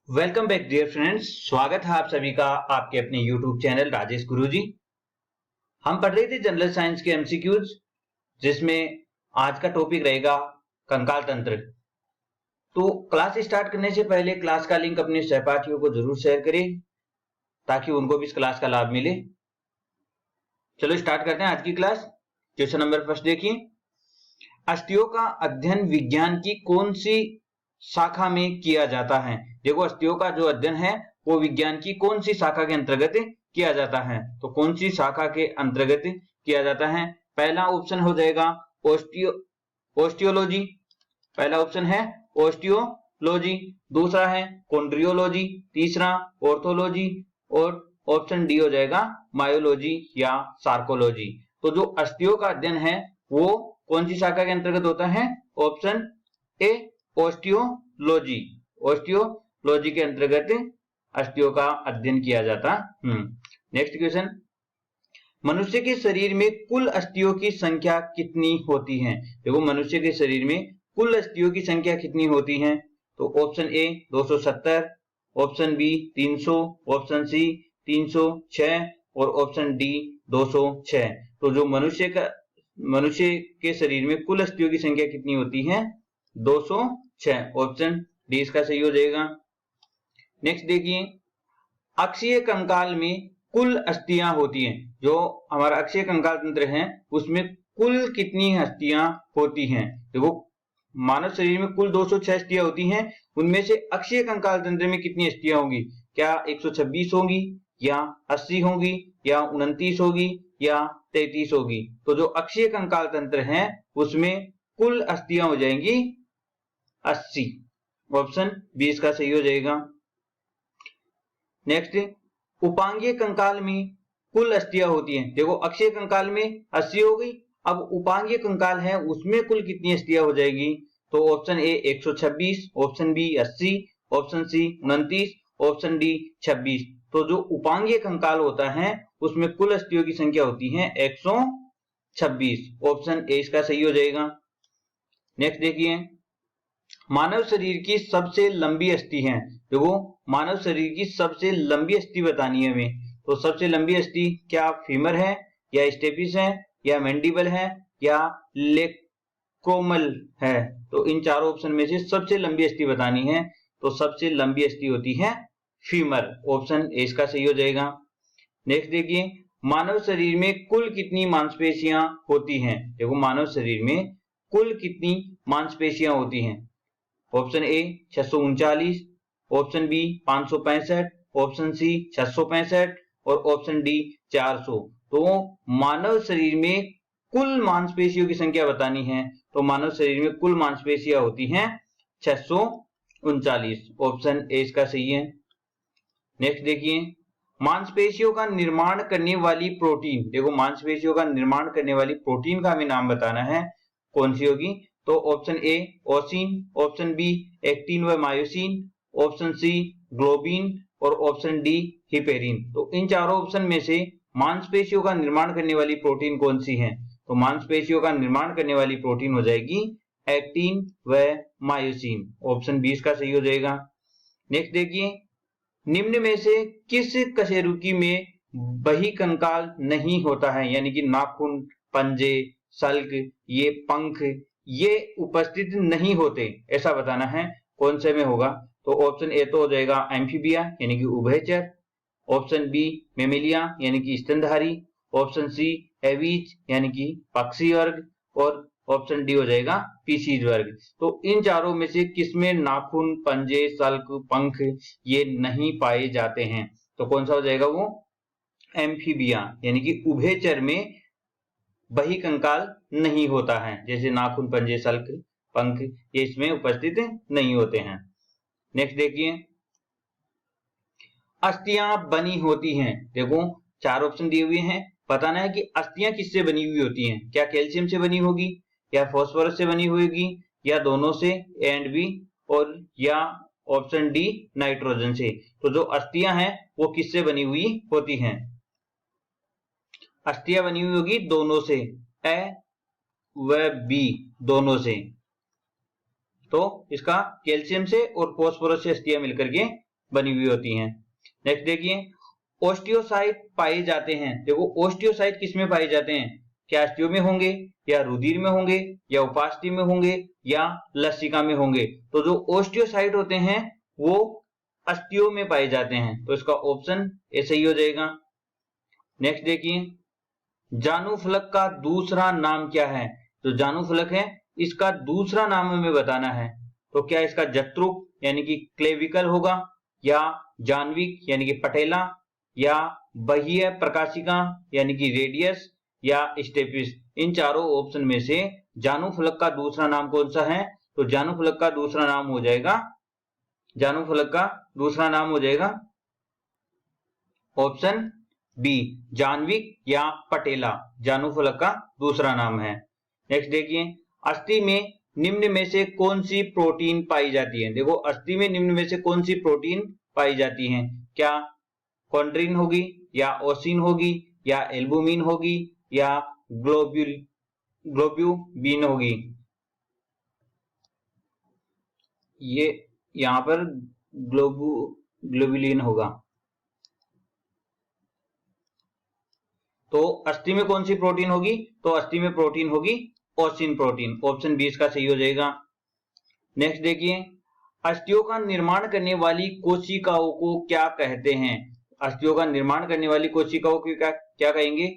Welcome back dear friends. स्वागत है आप सभी का आपके अपने YouTube चैनल राजेश गुरुजी। हम पढ़ रहे थे जनरल साइंस के एमसीक्यूज, जिसमें आज का टॉपिक रहेगा कंकाल तंत्र। तो क्लास स्टार्ट करने से पहले क्लास का लिंक अपने सहपाठियों को जरूर शेयर करें ताकि उनको भी इस क्लास का लाभ मिले। चलो स्टार्ट करते हैं आज की क्लास। क्वेश्चन नंबर फर्स्ट देखिए, अस्थियों का अध्ययन विज्ञान की कौन सी शाखा में किया जाता है। देखो, अस्थियों का जो अध्ययन है वो विज्ञान की कौन सी शाखा के अंतर्गत किया जाता है। तो कौन सी शाखा के अंतर्गत किया जाता है? पहला ऑप्शन हो जाएगा ओस्टियोलॉजी। पहला ऑप्शन है ओस्टियोलॉजी, दूसरा है कॉन्ड्रियोलॉजी, तीसरा ऑर्थोलॉजी और ऑप्शन डी हो जाएगा मायोलॉजी या सार्कोलॉजी। तो जो अस्थियों का अध्ययन है वो कौन सी शाखा के अंतर्गत होता है? Option A osteology. ओस्टियोलॉजी के अंतर्गत अस्थियों का अध्ययन किया जाता। नेक्स्ट क्वेश्चन, मनुष्य के शरीर में कुल अस्थियों की संख्या कितनी होती है? देखो, मनुष्य के शरीर में कुल अस्थियों की संख्या कितनी होती है? तो option A 270, option B 300, option C 306 और ऑप्शन डी 206। तो जो मनुष्य के शरीर में कुल अस्थियों की संख्या कितनी होती है? 206। ऑप्शन डी इसका सही हो जाएगा। नेक्स्ट देखिए, अक्षीय कंकाल में कुल अस्थियां होती हैं। जो हमारा अक्षीय कंकाल तंत्र है उसमें कुल कितनी अस्थियां होती हैं? देखो, मानव शरीर में कुल 206 अस्थियां होती हैं, उनमें से अक्षीय कंकाल तंत्र में कितनी अस्थियां होंगी? क्या 126 होंगी या 80 होंगी या 29 होगी या 33 होगी? तो जो अक्षीय कंकाल तंत्र है उसमें कुल अस्थियां हो जाएंगी 80। ऑप्शन बी इसका सही हो जाएगा। नेक्स्ट, उपांगीय कंकाल में कुल अस्थियां होती हैं। देखो, अक्षीय कंकाल में 80 हो गई, अब उपांगीय कंकाल है उसमें कुल कितनी अस्थियां हो जाएगी? तो option A 126, option B 80, option C 29, option D 26। तो जो उपांगीय कंकाल होता है उसमें कुल अस्थियों की संख्या होती है 126। ऑप्शन ए इसका सही हो जाएगा। नेक्स्ट देखिए, मानव शरीर की सबसे लंबी अस्थि है। देखो, मानव शरीर की सबसे लंबी अस्थि बतानी है हमें। तो सबसे लंबी अस्थि क्या फीमर है या स्टेपिस है या मैंडिबल है या लेक्रोमल है? तो इन चारों ऑप्शन में से सबसे लंबी अस्थि बतानी है। तो सबसे लंबी अस्थि होती है फीमर। ऑप्शन ए इसका सही हो जाएगा। नेक्स्ट देखिए, मानव शरीर में कुल कितनी मांसपेशियां होती हैं? देखो, मानव शरीर में कुल कितनी मांसपेशियां होती हैं? Option A 639, option B 565, option C 665 और ऑप्शन डी 400। तो मानव शरीर में कुल मांसपेशियों की संख्या बतानी है। तो मानव शरीर में कुल मांसपेशियां होती हैं 639। ऑप्शन ए इसका सही है। नेक्स्ट देखिए, मांसपेशियों का निर्माण करने वाली प्रोटीन। देखो, मांसपेशियों का निर्माण करने वाली प्रोटीन का हमें नाम बताना है, कौन सी होगी? तो option A ossein, option B actin व मायोसिन, ऑप्शन सी ग्लोबिन और ऑप्शन डी हिपेरिन। तो इन चारों ऑप्शन में से मांसपेशियों का निर्माण करने वाली प्रोटीन कौन सी है? तो मांसपेशियों का निर्माण करने वाली प्रोटीन हो जाएगी एक्टिन व मायोसिन। ऑप्शन बी इसका सही हो जाएगा। नेक्स्ट देखिए, निम्न में से किस कशेरुकी में बहिकंकाल नहीं होता है? यानी कि नाखून, पंजे, सल्क, ये पंख ये उपस्थित नहीं होते, ऐसा बताना है। कौन से में होगा? तो ऑप्शन ए तो हो जाएगा एम्फीबिया यानी कि उभयचर, ऑप्शन बी मेमिलिया यानी कि स्तनधारी, ऑप्शन सी एवीज यानी कि पक्षी वर्ग और ऑप्शन डी हो जाएगा पीसीज वर्ग। तो इन चारों में से किसमें नाखून, पंजे, सल्क, पंख ये नहीं पाए जाते हैं? तो कौन सा हो जाएगा? वो एम्फीबिया यानी कि उभयचर में बहिकंकाल नहीं होता है। जैसे नाखून, पंजे, सल्क, पंख ये इसमें उपस्थित नहीं होते हैं। नेक्स्ट देखिए, अस्थियां बनी होती हैं। देखो, चार ऑप्शन दिए हुए हैं, बताना है कि अस्थियां किससे बनी हुई होती हैं। क्या कैल्शियम से बनी होगी या फास्फोरस से बनी होगी या दोनों से, ए एंड बी, और या ऑप्शन डी नाइट्रोजन से। तो जो अस्थियां हैं वो किससे बनी हुई होती हैं? अस्थियां बनी हुई होगी दोनों से, ए व बी दोनों से। तो इसका कैल्शियम से और फास्फोरस से अस्थियां मिलकर के बनी हुई होती हैं। नेक्स्ट देखिए, ओस्टियोसाइट पाए जाते हैं। देखो ओस्टियोसाइट किसमें पाए जाते हैं? क्या अस्थियों में होंगे, या रुधिर में होंगे, या उपास्थि में होंगे, या लसिका में होंगे? तो जो ओस्टियोसाइट होते हैं वो अस्थियों में पाए जाते हैं, तो इसका ऑप्शन ए सही हो जाएगा। नेक्स्ट देखिए, जानुफलक का दूसरा नाम क्या है? जो जानुफलक है इसका दूसरा नाम हमें बताना है। तो क्या इसका जत्रुक यानी कि क्लेविकल होगा, या जानविक यानी कि पटेला, या बाह्य प्रकाशिका यानी कि रेडियस, या स्टेपिस? इन चारों ऑप्शन में से जानुफलक का दूसरा नाम कौन सा है? तो जानुफलक का दूसरा नाम हो जाएगा, जानुफलक का दूसरा नाम हो जाएगा ऑप्शन बी, जानविक या पटेला, जानुफलक का दूसरा नाम है। नेक्स्ट देखिए, अस्थि में निम्न में से कौन सी प्रोटीन पाई जाती है? देखो अस्थि में निम्न में से कौन सी प्रोटीन पाई जाती है? क्या कॉन्ड्रिन होगी, या ओसिन होगी, या एल्बुमिन होगी, या ग्लोब्यूबिन होगी? ये यहां पर ग्लोबुलिन होगा। तो अस्थि में कौन सी प्रोटीन होगी? तो अस्थि में प्रोटीन होगी ओसिन प्रोटीन, ऑप्शन 20 का सही हो जाएगा। नेक्स्ट देखिए, अस्थियों का निर्माण करने वाली कोशिकाओं को क्या कहते हैं? अस्थियों का निर्माण करने वाली कोशिकाओं को क्या कहेंगे?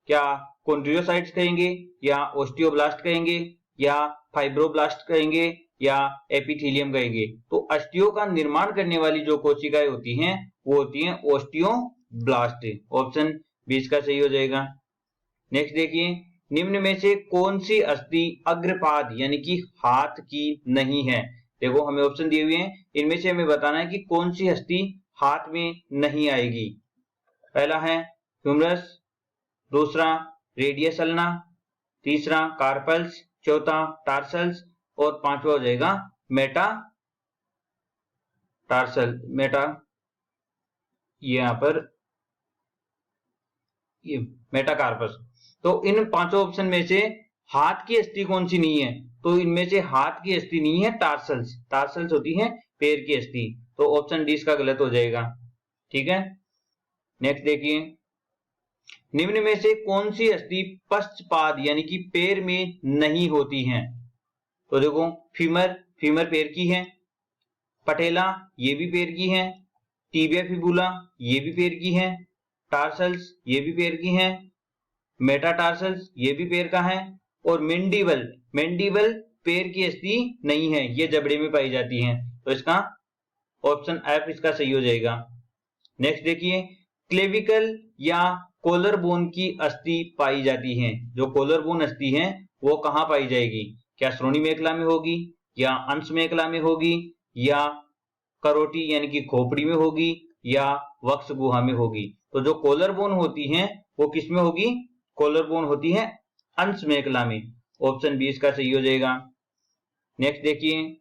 क्या कॉन्ड्रियोसाइट्स कहेंगे, या ओस्टियोब्लास्ट कहेंगे, या फाइब्रोब्लास्ट कहेंगे, या एपिथेलियम कहेंगे? तो अस्थियों का निर्माण करने वाली जो कोशिकाएं होती हैं वो होती हैं ओस्टियोब्लास्ट, ऑप्शन 20 का सही हो जाएगा। नेक्स्ट देखिए, निम्न में से कौन सी अस्थि अग्रपाद यानी कि हाथ की नहीं है? देखो हमें ऑप्शन दिए हुए हैं, इनमें से हमें बताना है कि कौन सी अस्थि हाथ में नहीं आएगी। पहला है ह्यूमरस, दूसरा रेडियस अल्ना, तीसरा कार्पल्स, चौथा टार्सल्स, और पांचवा हो जाएगा मेटा टार्सल, यहाँ पर ये मेटाकार्पस। तो इन पांचों ऑप्शन में से हाथ की अस्थि कौन सी नहीं है? तो इनमें से हाथ की अस्थि नहीं है, टार्सल्स, टार्सल्स होती है पैर की अस्थि, तो ऑप्शन डी इसका गलत हो जाएगा। ठीक है, नेक्स्ट देखिए, निम्न में से कौन सी अस्थि पश्चपाद यानी कि पैर में नहीं होती है? तो देखो फीमर, फीमर पैर की है, पटेला ये भी पैर की है, टीबिया फिबुला ये भी पैर की है, टार्सल्स ये भी पैर की है, मेटाटार्सल्स ये भी पैर का है, और मेंडिबल, मेंडिबल पैर की अस्थि नहीं है, ये जबड़े में पाई जाती है, तो इसका ऑप्शन एफ इसका सही हो जाएगा। नेक्स्ट देखिए, क्लेविकल या कॉलर बोन की अस्थि पाई जाती है। जो कॉलर बोन अस्थि है वो कहाँ पाई जाएगी? क्या श्रोणि मेखला में होगी, या अंश मेखला में होगी, या करोटी यानी कि खोपड़ी में होगी, या वक्ष गुहा में होगी? तो जो कॉलर बोन होती हैं वो किस में होगी? कॉलर बोन होती है अंश मेखला में, ऑप्शन 20 का सही हो जाएगा। नेक्स्ट देखिए,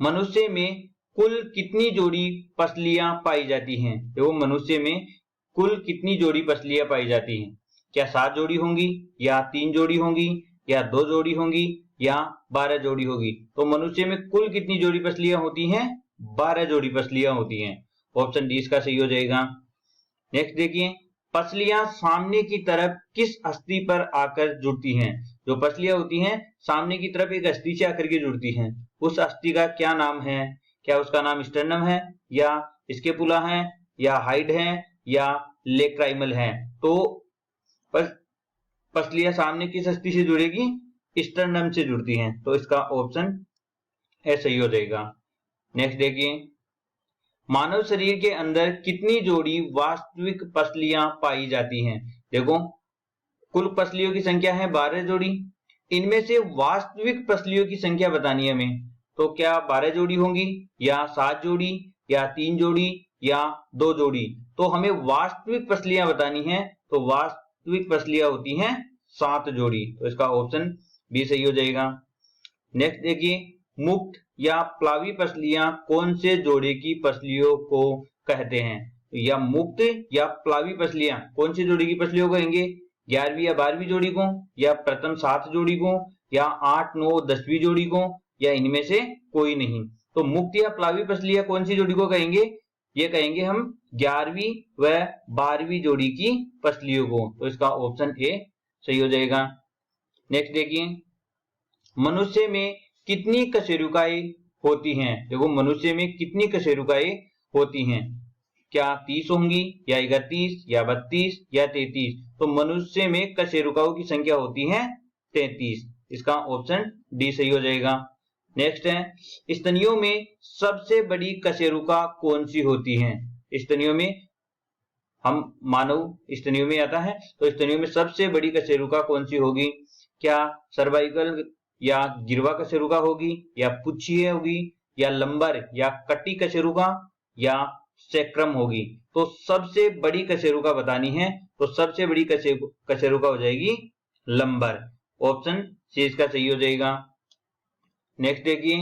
मनुष्य में कुल कितनी जोड़ी पसलियां पाई जाती हैं? देखो मनुष्य में कुल कितनी जोड़ी पसलियां पाई जाती हैं? क्या 7 जोड़ी होंगी, या 3 जोड़ी होंगी, या 2 जोड़ी होंगी, या 12 जोड़ी होगी? तो मनुष्य में कुल कितनी जोड़ी पसलियां होती हैं? 12 जोड़ी पसलियां होती हैं, ऑप्शन 20 का सही हो जाएगा। नेक्स्ट देखिए, पसलियां सामने की तरफ किस अस्थि पर आकर जुड़ती हैं? जो पसलियां होती हैं सामने की तरफ एक अस्थि से आकर के जुड़ती हैं, उस अस्थि का क्या नाम है? क्या उसका नाम स्टर्नम है, या स्केपुला है, या हाइड है, या लेक्राइमल है? तो पसलियां सामने किस अस्थि से जुड़ेगी? स्टर्नम से जुड़ती हैं, तो इसका ऑप्शन ए सही हो जाएगा। नेक्स्ट देखिए, मानव शरीर के अंदर कितनी जोड़ी वास्तविक पसलियां पाई जाती हैं? देखो कुल पसलियों की संख्या है 12 जोड़ी, इनमें से वास्तविक पसलियों की संख्या बतानी है हमें। तो क्या 12 जोड़ी होंगी, या 7 जोड़ी, या 3 जोड़ी, या 2 जोड़ी? तो हमें वास्तविक पसलियां बतानी है, तो वास्तविक पसलियां होती हैं 7 जोड़ी, तो इसका ऑप्शन बी सही हो जाएगा। नेक्स्ट देखिए, मुक्त या प्लावी पसलियां कौन से जोड़े की पसलियों को कहते हैं? या मुक्त या प्लावी पसलियां कौन से जोड़ी की पसलियों को कहेंगे? 11वीं या 12वीं जोड़ी को, या प्रथम 7 जोड़ी को, या 8, 9, 10वीं जोड़ी को, या इनमें से कोई नहीं? तो मुक्त या प्लावी पसलियां कौन सी जोड़ी को कहेंगे? ये कहेंगे हम 11वीं व 12वीं जोड़ी की पसलियों को। तो इसका ऑप्शन ए सही हो जाएगा। नेक्स्ट देखिए, मनुष्य में कितनी कशेरुकाएं होती हैं? देखो मनुष्य में कितनी कशेरुकाएं होती हैं? क्या 30 होंगी या 31 या 32 या 33? तो मनुष्य में कशेरुकाओं की संख्या होती है 33। इसका ऑप्शन डी सही हो जाएगा। नेक्स्ट है, स्तनियों में सबसे बड़ी कशेरुका कौन सी होती है? स्तनियों में, हम मानव स्तनियों में आता है, तो स्तनियों में सबसे बड़ी कशेरुका कौन सी होगी? क्या सर्वाइकल या गिरवा कशेरुका होगी, या पुच्छीय होगी, या लंबर या कटी कशेरुका, या सेक्रम होगी? तो सबसे बड़ी कशेरुका बतानी है, तो सबसे बड़ी कशेरुका हो जाएगी लंबर। ऑप्शन सी इसका सही हो जाएगा। नेक्स्ट देखिए,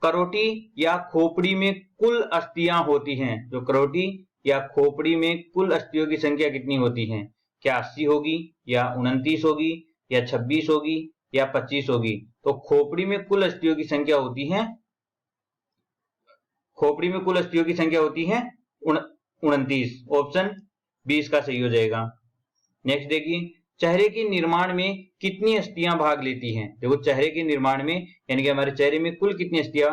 करोटी या खोपड़ी में कुल अस्थियां होती हैं। जो करोटी या खोपड़ी में कुल अस्थियों की संख्या कितनी होती है? क्या 80 होगी, या 29 होगी, या 26 होगी, या 25 होगी? तो खोपड़ी में कुल अस्थियों की संख्या होती है, खोपड़ी में कुल अस्थियों की संख्या होती है 29। ऑप्शन बी इसका सही हो जाएगा। नेक्स्ट देखिए, चेहरे के निर्माण में कितनी अस्थियां भाग लेती हैं? देखो चेहरे के निर्माण में, यानी कि हमारे चेहरे में कुल कितनी अस्थियां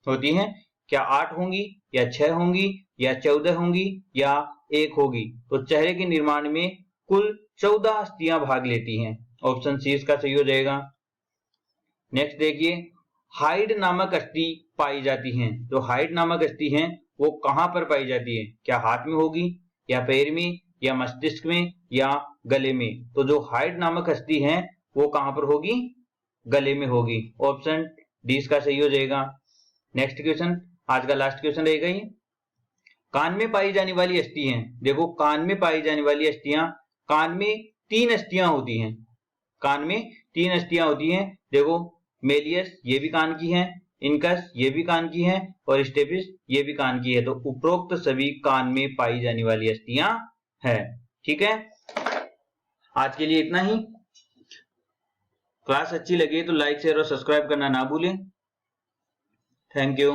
होती हैं? क्या 8 होंगी, या 6 होंगी, या 14 होंगी, या 1 होगी? तो चेहरे के निर्माण में कुल 14 अस्थियां भाग लेती हैं। ऑप्शन सी इसका सही हो जाएगा। नेक्स्ट देखिए, हाइड नामक अस्थि पाई जाती हैं। जो हाइड नामक अस्थि हैं वो कहां पर पाई जाती है? क्या हाथ में होगी, या पैर में, या मस्तिष्क में, या गले में? तो जो हाइड नामक अस्थि है वो कहां पर होगी? गले में होगी। ऑप्शन डी इसका सही हो जाएगा। नेक्स्ट क्वेश्चन, आज का लास्ट क्वेश्चन रहेगा ये, कान में पाई जाने वाली अस्थि हैं। देखो कान में पाई जाने वाली अस्थियां, कान में 3 अस्थियां होती हैं। कान में 3 अस्थियां होती हैं। देखो मेलियस ये भी कान की है, इनकस ये भी कान की है, और स्टेपिस ये भी कान की है। तो उपरोक्त सभी कान में पाई जाने वाली अस्थियां है। ठीक है, आज के लिए इतना ही। क्लास अच्छी लगी तो लाइक शेयर और सब्सक्राइब करना ना भूलें। Thank you.